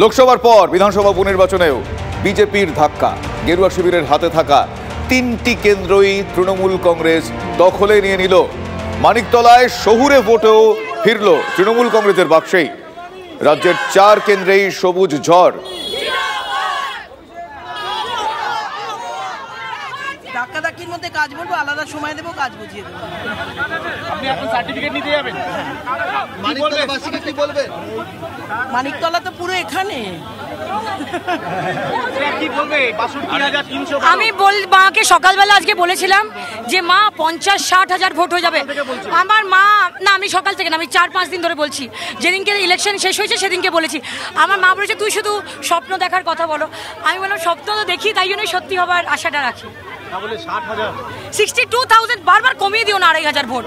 লোকসভার পর বিধানসভা উপনির্বাচনেও বিজেপির ধাক্কা। গেরুয়া শিবিরের হাতে থাকা 3টি কেন্দ্রই তৃণমূল কংগ্রেস দখলে নিয়ে নিল। মানিকতলায় শহুরে ভোটেও ফিরল তৃণমূল কংগ্রেসের বাক্সেই। রাজ্যের 4 কেন্দ্রেই সবুজ ঝড়। ধাক্কাধাক্কির মধ্যে কাজ বলবো, আলাদা সময় দেবো, কাজ বুঝিয়ে দেবো। আপনি এখন সার্টিফিকেট নিতে যাবেন? মানিকতলাবাসীকে কি বলবেন? মানিকতলা তো পুরো এখানে। আমি মাকে সকালবেলা আজকে বলেছিলাম যে মা 50-60 হাজার ভোট হয়ে যাবে। আমার মা না, আমি সকাল থেকে না, আমি 4-5 দিন ধরে বলছি। যেদিনকে ইলেকশন শেষ হয়েছে সেদিনকে বলেছি। আমার মা বলেছে তুই শুধু স্বপ্ন দেখার কথা বলো। আমি বললাম স্বপ্ন তো দেখি, তাই জন্যই সত্যি হবার আশাটা রাখি। 62,000 বারবার কমিয়ে দিও না, 2,500 ভোট।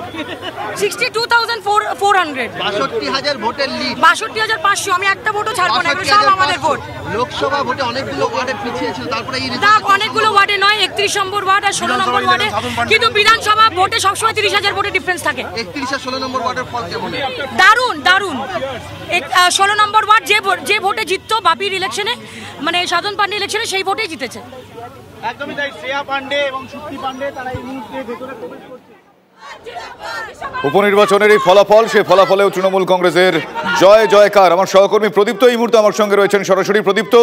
62,400 62,000 ভোটের লিড, 62,500। আমি একটা ভোটও ছাড়বো না, এগুলো সব আমাদের ভোট। লোকসভা ভোটে অনেকগুলো ওয়ার্ডে পিছিয়ে ছিল, তারপরে এই না, অনেকগুলো ওয়ার্ডে নয়, 31 নম্বর ওয়ার্ড আর 16 নম্বর ওয়ার্ডে। কিন্তু বিধানসভা ভোটে সবসময় 30,000 ভোটের ডিফারেন্স থাকে। 31 আর 16 নম্বর ওয়ার্ডের ফল কেমন? দারুণ দারুণ। 16 নম্বর ওয়ার্ড যে ভোটে জিততো বাপির ইলেকশনে, মানে সাধন পান্ডে ইলেকশনে, সেই ভোটেই জিতেছে। একদমই তাই। শ্রেয়া পান্ডে এবং শক্তি পান্ডে তারা এই মুহূর্তে ভেতরে প্রবেশ করছে। উপনির্বাচনের এই ফলাফল, সে ফলাফলেও তৃণমূল কংগ্রেসের জয় জয়কার। আমার সহকর্মী প্রদীপ্ত এই মুহূর্তে আমার সঙ্গে রয়েছেন সরাসরি। প্রদীপ্ত,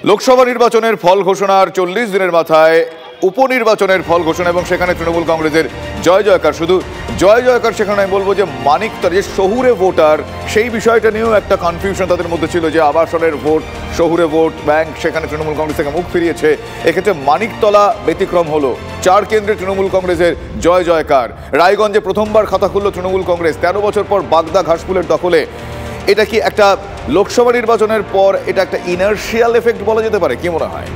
লোকসভা নির্বাচনের ফল ঘোষণার 40 দিনের মাথায় উপনির্বাচনের ফল ঘোষণা এবং সেখানে তৃণমূল কংগ্রেসের জয় জয়কার। শুধু জয় জয়কার সেখানে আমি বলবো যে মানিকতলা যে শহুরে ভোটার, সেই বিষয়টা নিয়েও একটা কনফিউশন তাদের মধ্যে ছিল যে আবাসনের ভোট, শহুরে ভোট ব্যাংক, সেখানে তৃণমূল কংগ্রেস থেকে মুখ ফিরিয়েছে। এক্ষেত্রে মানিকতলা ব্যতিক্রম হলো। 4 কেন্দ্রে তৃণমূল কংগ্রেসের জয় জয়কার। রায়গঞ্জে প্রথমবার খাতা খুলল তৃণমূল কংগ্রেস 13 বছর পর বাগদা ঘাসফুলের দখলে। এটা কি একটা লোকসভা নির্বাচনের পর এটা একটা ইনার্শিয়াল এফেক্ট বলা যেতে পারে? কি মনে হয়?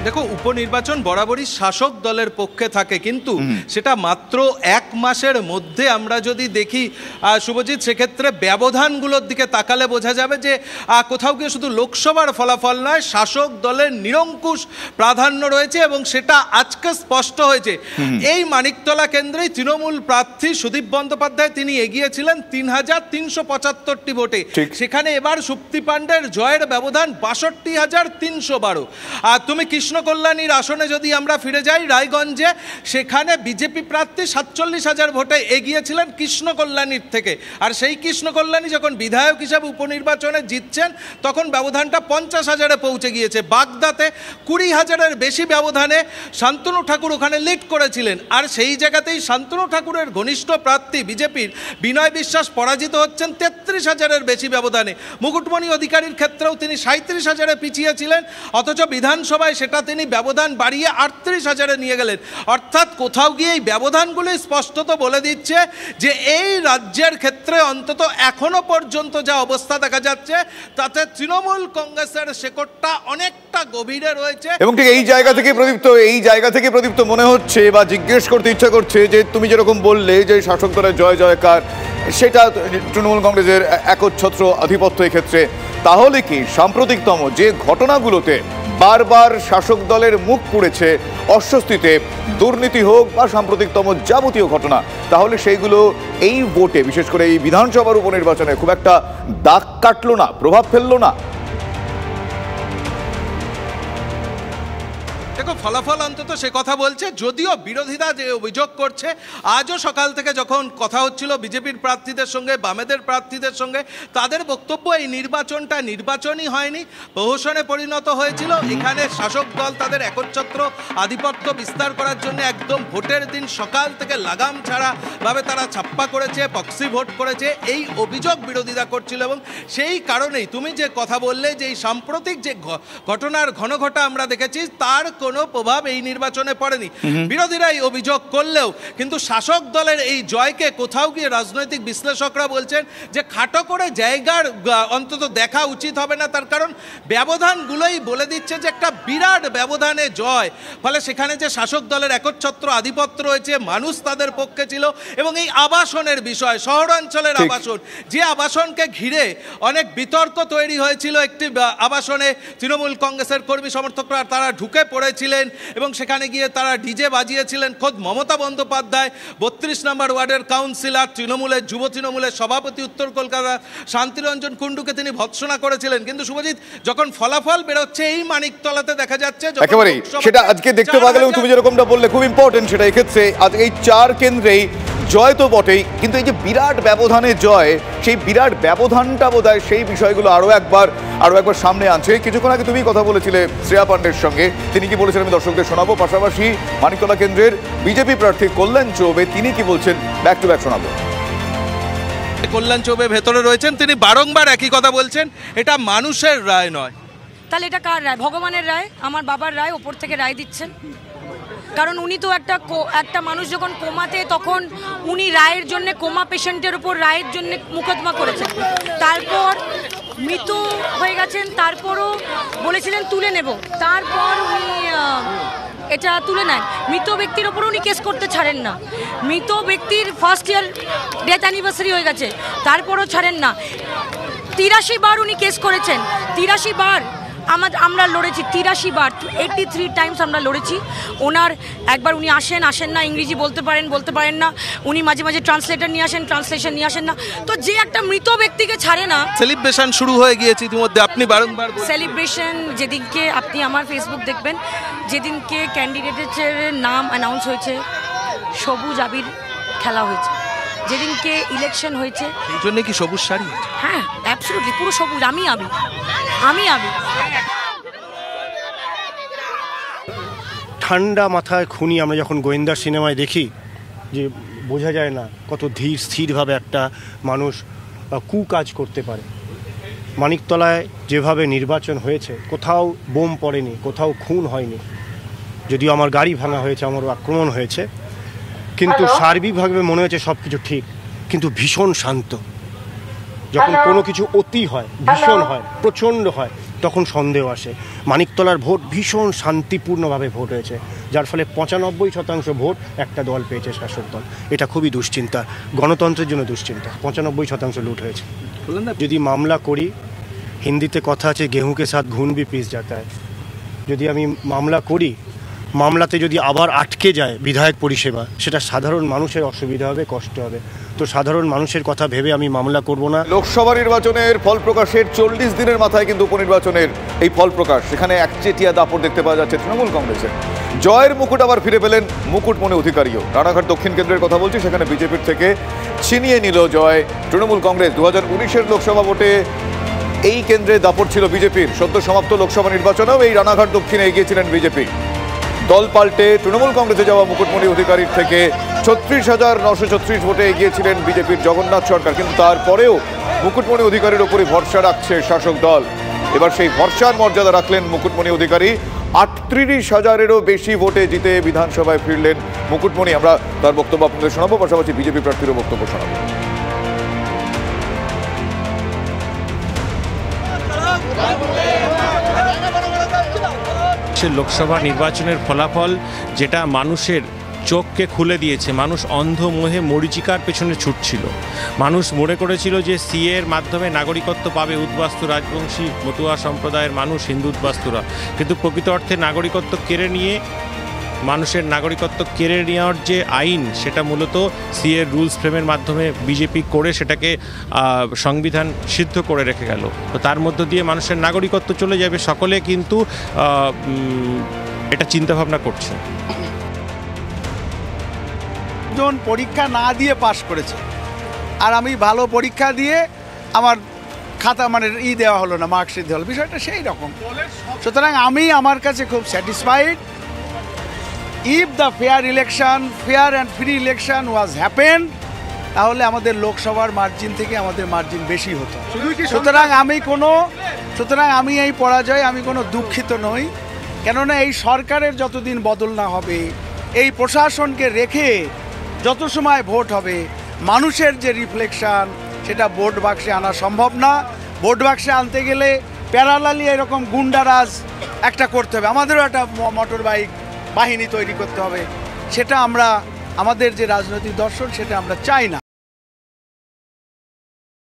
দেখো, উপনির্বাচন বরাবরই শাসক দলের পক্ষে থাকে, কিন্তু সেটা মাত্র 1 মাসের মধ্যে আমরা যদি দেখি শুভজিৎ, সেক্ষেত্রে ব্যবধানগুলোর দিকে তাকালে বোঝা যাবে যে কোথাও গিয়ে শুধু লোকসভার ফলাফল নয়, শাসক দলের নিরঙ্কুশ প্রাধান্য রয়েছে এবং সেটা আজকে স্পষ্ট হয়েছে। এই মানিকতলা কেন্দ্রেই তৃণমূল প্রার্থী সুদীপ বন্দ্যোপাধ্যায় তিনি এগিয়েছিলেন 3,375টি ভোটে। সেখানে এবার শক্তি পান্ডের জয়ের ব্যবধান 62,312। আর তুমি কৃষ্ণকল্যাণীর আসনে যদি আমরা ফিরে যাই, রায়গঞ্জে, সেখানে বিজেপি প্রার্থী 47,000 ভোটে এগিয়েছিলেন কৃষ্ণকল্যাণীর থেকে। আর সেই কৃষ্ণকল্যাণী যখন বিধায়ক হিসাবে উপনির্বাচনে জিতছেন তখন ব্যবধানটা 50,000-এ পৌঁছে গিয়েছে। বাগদাতে 20,000-এর বেশি ব্যবধানে শান্তনু ঠাকুর ওখানে লিড করেছিলেন। আর সেই জায়গাতেই শান্তনু ঠাকুরের ঘনিষ্ঠ প্রার্থী বিজেপির বিনয় বিশ্বাস পরাজিত হচ্ছেন 33,000-এর বেশি ব্যবধানে। মুকুটমণি অধিকারীর ক্ষেত্রেও তিনি 37,000-এ পিছিয়েছিলেন, অথচ বিধানসভায় সেটা তিনি ব্যবধান বাড়িয়ে 38,000-এ নিয়ে গেলেন। অর্থাৎ কোথাও গিয়ে এই ব্যবধানগুলি স্পষ্টত বলে দিচ্ছে যে এই রাজ্যের ক্ষেত্রে অন্তত এখনো পর্যন্ত যা অবস্থা দেখা যাচ্ছে তাতে তৃণমূল কংগ্রেসের শেকড়টা অনেকটা গভীরে রয়েছে। এবং ঠিক এই জায়গা থেকে প্রদীপ্ত মনে হচ্ছে বা জিজ্ঞেস করতে ইচ্ছা করছে যে তুমি যেরকম বললে যে শাসক দলের জয় জয়কার, সেটা তৃণমূল কংগ্রেসের একচ্ছত্র আধিপত্য এক্ষেত্রে, তাহলে কি সাম্প্রতিকতম যে ঘটনাগুলোতে বারবার শাসক দলের মুখ পুড়েছে অস্বস্তিতে, দুর্নীতি হোক বা সাম্প্রতিকতম যাবতীয় ঘটনা, তাহলে সেইগুলো এই ভোটে, বিশেষ করে এই বিধানসভার উপনির্বাচনে খুব একটা দাগ কাটলো না, প্রভাব ফেললো না? দেখো, ফলাফল অন্তত সে কথা বলছে। যদিও বিরোধীরা যে অভিযোগ করছে, আজও সকাল থেকে যখন কথা হচ্ছিল বিজেপির প্রার্থীদের সঙ্গে, বামেদের প্রার্থীদের সঙ্গে, তাদের বক্তব্য এই নির্বাচনটা নির্বাচনই হয়নি, প্রহসনে পরিণত হয়েছিল। এখানে শাসক দল তাদের একচ্ছত্র আধিপত্য বিস্তার করার জন্য একদম ভোটের দিন সকাল থেকে লাগাম ছাড়া ভাবে তারা ছাপ্পা করেছে, প্রক্সি ভোট করেছে, এই অভিযোগ বিরোধীরা করছিল। এবং সেই কারণেই তুমি যে কথা বললে যে এই সাম্প্রতিক যে ঘটনার ঘনঘটা আমরা দেখেছি, তার কোনো প্রভাব এই নির্বাচনে পড়েনি। বিরোধীরা এই অভিযোগ করলেও কিন্তু শাসক দলের এই জয়কে কোথাও গিয়ে রাজনৈতিক বিশ্লেষকরা বলছেন যে খাটো করে জায়গার অন্তত দেখা উচিত হবে না, তার কারণ ব্যবধানগুলোই বলে দিচ্ছে যে একটা বিরাট ব্যবধানে জয়। ফলে সেখানে যে শাসক দলের একচ্ছত্র আধিপত্য রয়েছে, মানুষ তাদের পক্ষে ছিল। এবং এই আবাসনের বিষয়, শহরাঞ্চলের আবাসন, যে আবাসনকে ঘিরে অনেক বিতর্ক তৈরি হয়েছিল, একটি আবাসনে তৃণমূল কংগ্রেসের কর্মী সমর্থকরা তারা ঢুকে পড়েছিলেন গেছিলেন এবং সেখানে গিয়ে তারা ডিজে বাজিয়েছিলেন। খোদ মমতা বন্দ্যোপাধ্যায় 32 নম্বর ওয়ার্ডের কাউন্সিলর, তৃণমূলের যুব তৃণমূলের সভাপতি উত্তর কলকাতা শান্তিরঞ্জন কুণ্ডুকে তিনি ভৎসনা করেছিলেন। কিন্তু শুভজিৎ, যখন ফলাফল বেরোচ্ছে এই মানিকতলাতে দেখা যাচ্ছে একেবারেই সেটা আজকে দেখতে পাওয়া গেল। তুমি যেরকমটা বললে খুব ইম্পর্টেন্ট, সেটা এক্ষেত্রে আজ এই 4 কেন্দ্রেই জয় তো বটেই, কিন্তু এই যে বিরাট ব্যবধানে জয়, সেই বিরাট ব্যবধানটা বোধহয় সেই বিষয়গুলো আরো একবার সামনে আনছে। কিছুক্ষণ আগে তুমি কথা বলেছিলে শ্রেয়া পাণ্ডের সঙ্গে, তিনি কি বলেছেন আমি দর্শকদের শোনাবো। পাশাপাশি মানিকতলা কেন্দ্রের বিজেপি প্রার্থী কল্যাণ চৌবে তিনি কি বলছেন ব্যাক টু ব্যাক শোনাবো। কল্যাণ চৌবে ভেতরে রয়েছেন, তিনি বারংবার একই কথা বলছেন, এটা মানুষের রায় নয়। তাহলে এটা কার রায়? ভগবানের রায়, আমার বাবার রায়, ওপর থেকে রায় দিচ্ছেন। কারণ উনি তো একটা মানুষ যখন কোমাতে, তখন উনি রায়ের জন্য, কোমা পেশেন্টের উপর রায়ের জন্য মোকদ্দমা করেছেন। তারপর মৃত হয়ে গেছেন, তারপরও বলেছিলেন তুলে নেব, তারপর উনি এটা তুলে নেয়। মৃত ব্যক্তির ওপর উনি কেস করতে ছাড়েন না। মৃত ব্যক্তির ফার্স্ট ইয়ার ডেথ অ্যানিভার্সারি হয়ে গেছে, তারপরও ছাড়েন না। 83 বার উনি কেস করেছেন, 83 বার আমরা লড়েছি, 83 বার, 83 টাইমস আমরা লড়েছি। ওনার একবার উনি আসেন না, ইংরেজি বলতে পারেন না, উনি মাঝে মাঝে ট্রান্সলেটর নিয়ে আসেন, ট্রান্সলেশন নিয়ে আসেন না। তো যে একটা মৃত ব্যক্তিকে ছাড়ে না। সেলিব্রেশন শুরু হয়ে গিয়েছে ইতিমধ্যে, আপনি বারংবার সেলিব্রেশন যেদিনকে আপনি আমার ফেসবুক দেখবেন, যেদিনকে ক্যান্ডিডেটের নাম অ্যানাউন্স হয়েছে, সবুজ আবির খেলা হয়েছে, যেদিনকে ইলেকশন হয়েছে। এই জন্য কি সবুজ শাড়ি? হ্যাঁ, অ্যাবসলিউটলি, পুরো সবুজ। আমি ঠান্ডা মাথায় খুনি আমরা যখন গোয়েন্দা সিনেমায় দেখি, যে বোঝা যায় না কত ধীর স্থিরভাবে একটা মানুষ কুকাজ করতে পারে। মানিকতলায় যেভাবে নির্বাচন হয়েছে, কোথাও বোম পড়েনি, কোথাও খুন হয়নি, যদিও আমার গাড়ি ভাঙা হয়েছে, আমারও আক্রমণ হয়েছে, কিন্তু সার্বিকভাবে মনে হয়েছে সব কিছু ঠিক। কিন্তু ভীষণ শান্ত। যখন কোনো কিছু অতি হয়, ভীষণ হয়, প্রচণ্ড হয়, তখন সন্দেহ আসে। মানিকতলার ভোট ভীষণ শান্তিপূর্ণভাবে ভোট হয়েছে, যার ফলে 95% ভোট একটা দল পেয়েছে, শাসক দল। এটা খুবই দুশ্চিন্তা, গণতন্ত্রের জন্য দুশ্চিন্তা। 95% লুট হয়েছে। যদি মামলা করি, হিন্দিতে কথা আছে গেহুঁকে সাথ ঘুন ভি পিস যাতা হ্যায়। যদি আমি মামলা করি, মামলাতে যদি আবার আটকে যায় বিধায়ক পরিষেবা, সেটা সাধারণ মানুষের অসুবিধা হবে, কষ্ট হবে। তো সাধারণ মানুষের কথা ভেবে আমি মামলা করব না। লোকসভা নির্বাচনের ফল প্রকাশের 40 দিনের মাথায় কিন্তু উপনির্বাচনের এই ফল প্রকাশ, সেখানে একচেটিয়া দাপট দেখতে পাওয়া যাচ্ছে তৃণমূল কংগ্রেসের। জয়ের মুকুট আবার ফিরে পেলেন মুকুটমণি অধিকারীও। রানাঘাট দক্ষিণ কেন্দ্রের কথা বলছি, সেখানে বিজেপির থেকে ছিনিয়ে নিল জয় তৃণমূল কংগ্রেস। 2019-এর লোকসভা ভোটে এই কেন্দ্রে দাপট ছিল বিজেপির। সদ্য সমাপ্ত লোকসভা নির্বাচনেও এই রানাঘাট দক্ষিণে এগিয়েছিলেন বিজেপি। দল পাল্টে তৃণমূল কংগ্রেসে যাওয়া মুকুটমণি অধিকারীর থেকে 36,936 ভোটে এগিয়েছিলেন বিজেপির জগন্নাথ সরকার। কিন্তু তারপরেও মুকুটমণি অধিকারীর ওপরই ভরসা রাখছে শাসক দল। এবার সেই ভরসার মর্যাদা রাখলেন মুকুটমণি অধিকারী। 38,000-এরও বেশি ভোটে জিতে বিধানসভায় ফিরলেন মুকুটমণি। আমরা তার বক্তব্য আপনাদের শোনাবো, পাশাপাশি বিজেপি প্রার্থীরও বক্তব্য শোনাবো। লোকসভা নির্বাচনের ফলাফল যেটা মানুষের চোখকে খুলে দিয়েছে। মানুষ অন্ধ মোহে মরীচিকার পেছনে ছুটছিল। মানুষ মনে করেছিল যে সিএর মাধ্যমে নাগরিকত্ব পাবে উদ্বাস্তু রাজবংশী মতুয়া সম্প্রদায়ের মানুষ, হিন্দু উদ্বাস্তুরা। কিন্তু প্রকৃত অর্থে নাগরিকত্ব কেড়ে নিয়ে, মানুষের নাগরিকত্ব কেড়ে নেওয়ার যে আইন, সেটা মূলত সিএর রুলস ফ্রেমের মাধ্যমে বিজেপি করে সেটাকে সংবিধান সিদ্ধ করে রেখে গেল। তো তার মধ্য দিয়ে মানুষের নাগরিকত্ব চলে যাবে, সকলে কিন্তু এটা চিন্তাভাবনা করছে। জন পরীক্ষা না দিয়ে পাশ করেছে, আর আমি ভালো পরীক্ষা দিয়ে আমার খাতা দেওয়া হলো না, মার্কশিট দেওয়া হলো, বিষয়টা সেই রকম। সুতরাং আমি আমার কাছে খুব satisfied. If the fair and free election was happen, তাহলে আমাদের লোকসভার মার্জিন থেকে আমাদের মার্জিন বেশি হতো। সুতরাং আমি এই পরাজয়ে আমি কোনো দুঃখিত নই, কেননা এই সরকারের যতদিন বদল না হবে, এই প্রশাসনকে রেখে যত সময় ভোট হবে, মানুষের যে রিফ্লেকশন সেটা ভোট বাক্সে আনা সম্ভব না। ভোট বাক্সে আনতে গেলে প্যারালালি এরকম গুন্ডারাজ একটা করতে হবে, আমাদেরও একটা মোটর বাইক বাহিনী তৈরি করতে হবে। সেটা আমাদের যে রাজনৈতিক দর্শন, সেটা আমরা চাই না।